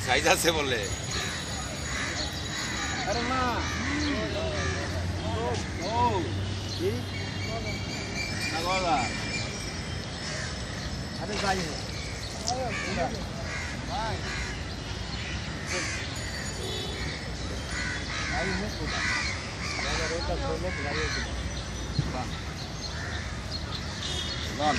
size আছে বলে আরে না ও কি নাগলা আরে যাই না ভাই আই নে কোটা দাদা রোটা ছোলে গাড়ি দিবা বাহ লন